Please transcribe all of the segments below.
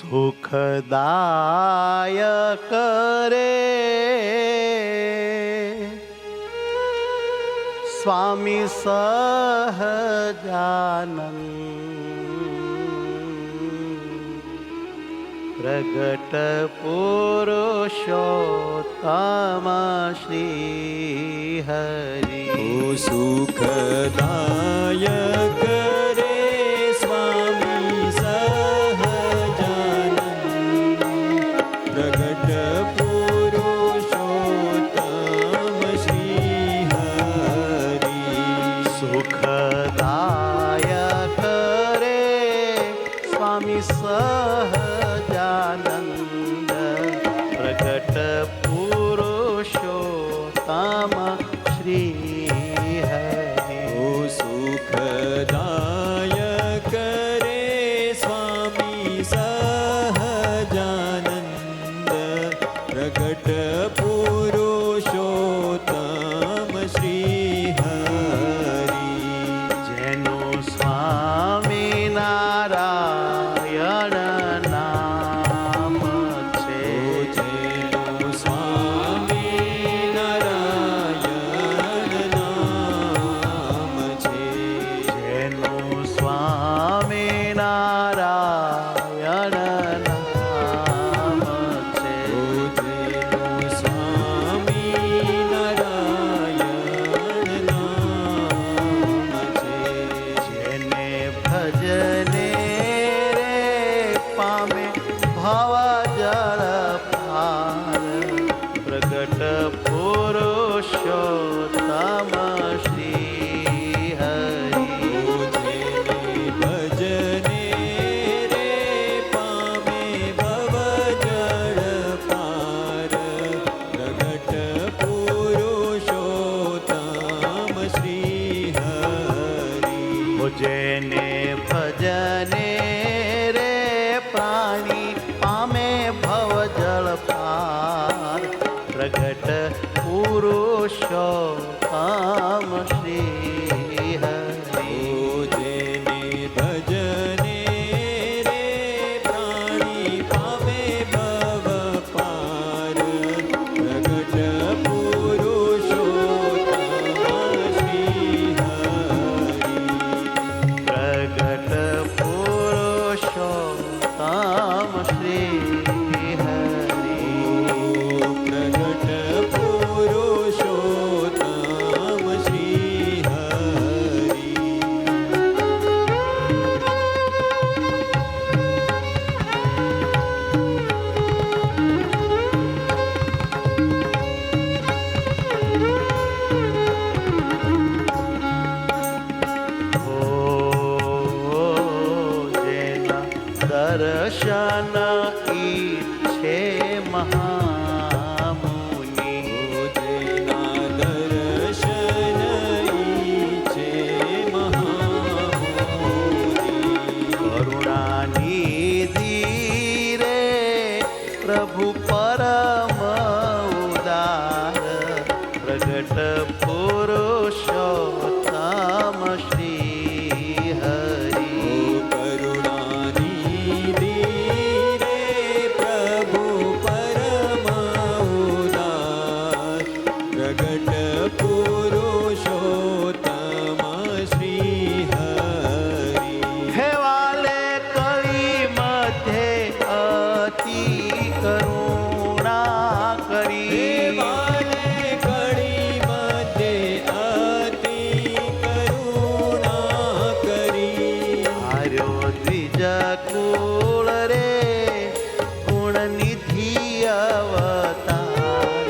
સુખદાયક રે સ્વામી સહજાનંદ પ્રગટ પુરુષોત્તમ શ્રી હરિ. સુખદાયક રે સ્વામી સહજાનંદ પ્રગટ પુરુષોત્તમ શ્રી હરિ. સુખદાયક રે સ્વામી સહજાનંદ પ્રગટ પુરુષોત્તમ શ્રી હરિ. સુખદાયક રે સ્વામી સહજાનંદ પ્રગટ પુરુષોત્તમ શ્રી હરિ. જેનું સ્વામિનારાયણ નામ છે, જેનું સ્વામિનારાયણ નામ છે, જેનું સ્વામિનારાયણ નામ છે, જેનું સ્વામિનારાયણ નામ છે. જેને ભજને રે પામે ભવ જળ પાર પ્રગટ પુરુષોત્તમ શ્રી હરિ. ભજને રે પામે ભવ જળ પાર પ્રગટ પુરુષોત્તમ શ્રી હરિ. જેને ભજને રે પ્રાણી પામે ભવ જળ પાર પ્રગટ પુરુષોત્તમ શ્રી હરિ. જેને ભજને રે પ્રાણી પામે ભવ પાર પ્રગટ પુરુષોત્તમ શ્રી હરિ. પ્રગટ પુરુષોત્તમ શ્રી હરિ. પ્રગટ પુરુષોત્તમ શ્રી હરિ. જેના દર્શન ઈચ્છે મહામુનિ, જેના દર્શન ઈચ્છે મહામુનિ. કરુણાનિધિ રે પ્રભુ પરમ ઉદાર પ્રગટ પુરુષોત્તમ શ્રી હરિ. કરુણાનિધિ રે પ્રભુ પરમ ઉદાર પ્રગટ પુરુષોત્તમ શ્રી હરિ. હે વાલે કળી મધ્યે અતિ કરુણા કરી, વાલે કળી મધ્યે અતિ કરુણા કરી. આર્યો દ્વિજ કુળ રે ગુણનિધિ અવતાર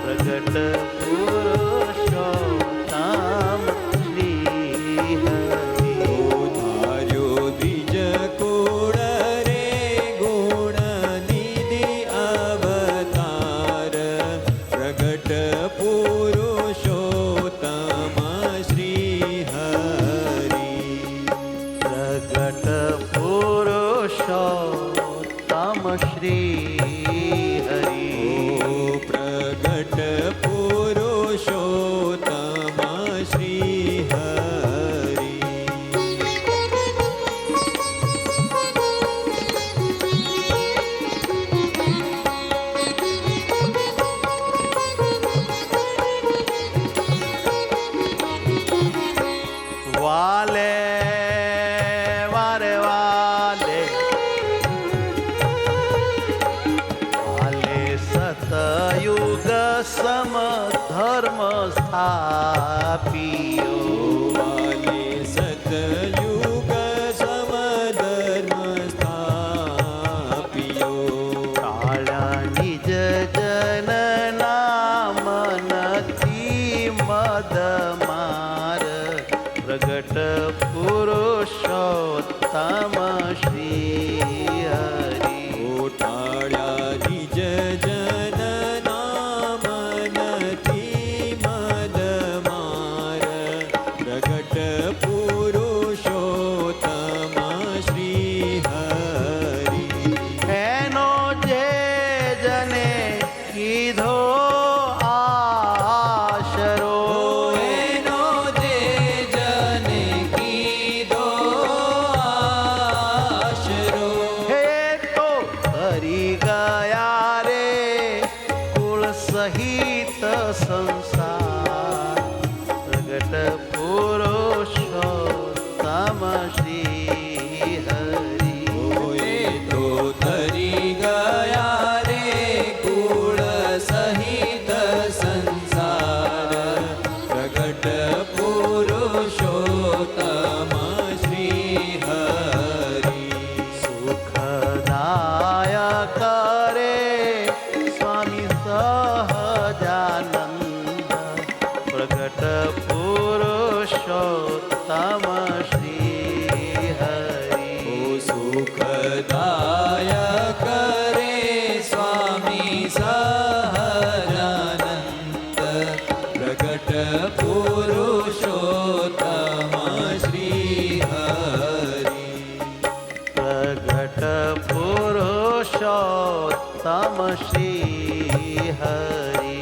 પ્રગટ પુરુષોત્તમ શ્રી હરિ. ધાર્યો દ્વિજ કુળ રે ગુણ નિધિ અવતાર પ્રગટ પુરુષોત્તમ શ્રી હરિ. પ્રગટ પુરુષોત્તમ શ્રી હરિ. પ્રગટ પુરુષોત્તમ શ્રી હરિ. સમ ધર્મ સ્થાપિયો વાલે સતયુગ સમધર્મ સ્થાપિયો કાળા નિજ જન નામ નથી મદ માર પ્રગટ પુરુષોત્તમ શ્રી હરિ ઓટાળ્યા નિજ જન નામ નથી મદ માર પ્રગટ પુરુષોત્તમ શ્રી હરિ એનો જે જને કીધો આશરો એનો જે જને કીધો આશરો હે તો હરી ગયા રે કુળ સહિત સંસાર પ્રગટ પુરુષોત્તમ શ્રી હરિ ઓએ તો તરી ગયા રે કુળ સહિત સંસાર પ્રગટ પુરુષોત્તમ શ્રી હરિ સુખદાયક રે સ્વામી સહજાનંદ પ્રગટ પુરુષોત્તમ શ્રી હરિ ઓ સુખદાયક રે સ્વામી સહજાનંદ પ્રગટ પુરુષોત્તમ શ્રી હરિ પ્રગટ પુરુષોત્તમ શ્રી હરિ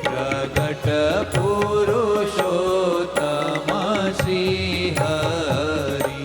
પ્રગટ પુરુષોત્તમ શ્રી હરિ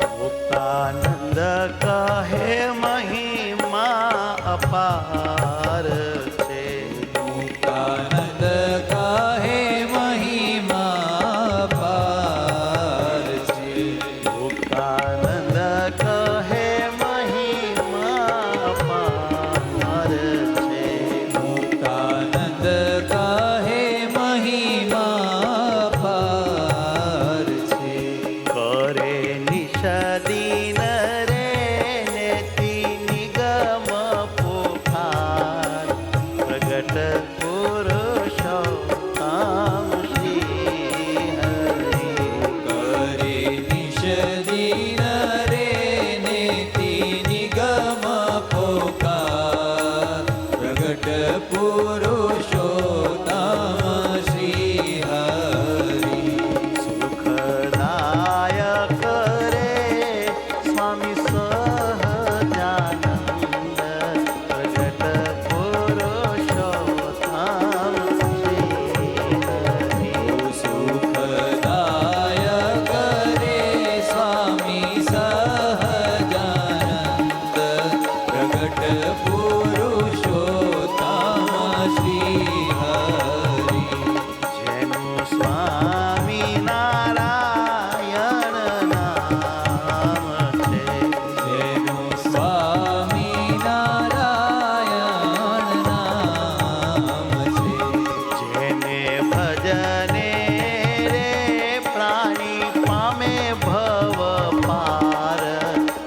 મુક્તાનંદ કહે મહિમા અપાર છે મુક્તાનંદ કહે મહિમા પાર છે મુક્તાનંદ કહે મહિમા અપાર છે મુક્તાનંદ કહે મહિમા પાર છે કરે નિષદીન રે નેતિ નિગમ પુકાર પ્રગટ પુરુષોત્તમ શ્રી હરિ કરે નિષદીન રે નેતિ નિગમ પોકાર પ્રગટ પુરુષોત્તમ શ્રી હરિ સુખદાયક રે સ્વામી સહજાનંદ પ્રગટ પુરુષોત્તમ શ્રી હરિ સુખદાયક રે સ્વામી સહજાનંદ પ્રગટ પુરુષોત્તમ શ્રી હરિ જેનું સ્વામી નારાયણ નામ છે જેનું સ્વામી નારાયણ નામ છે જેને ભજને રે પ્રાણી પામે ભવ પાર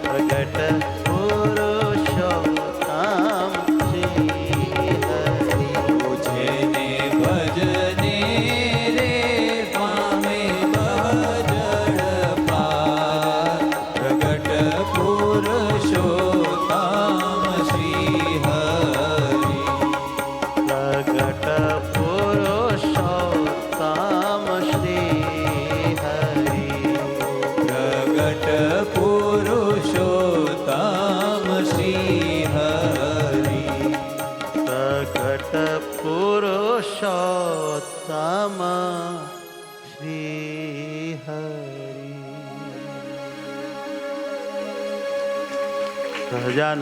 પ્રગટ પુરુષોત્તમ શ્રી હરિ જેને ભજને રે પામે ભજડ પાર પ્રગટ પુરુષોત્તમ શ્રી હરિ પ્રગટ પુરુષોત્તમ શ્રી હરિ પ્રગટ પુરુષોત્તમ શ્રી હરિ પ્રગટ પુરુષોત્તમ પુરુષોત્તમ શ્રી હરિ. સહજાનંદ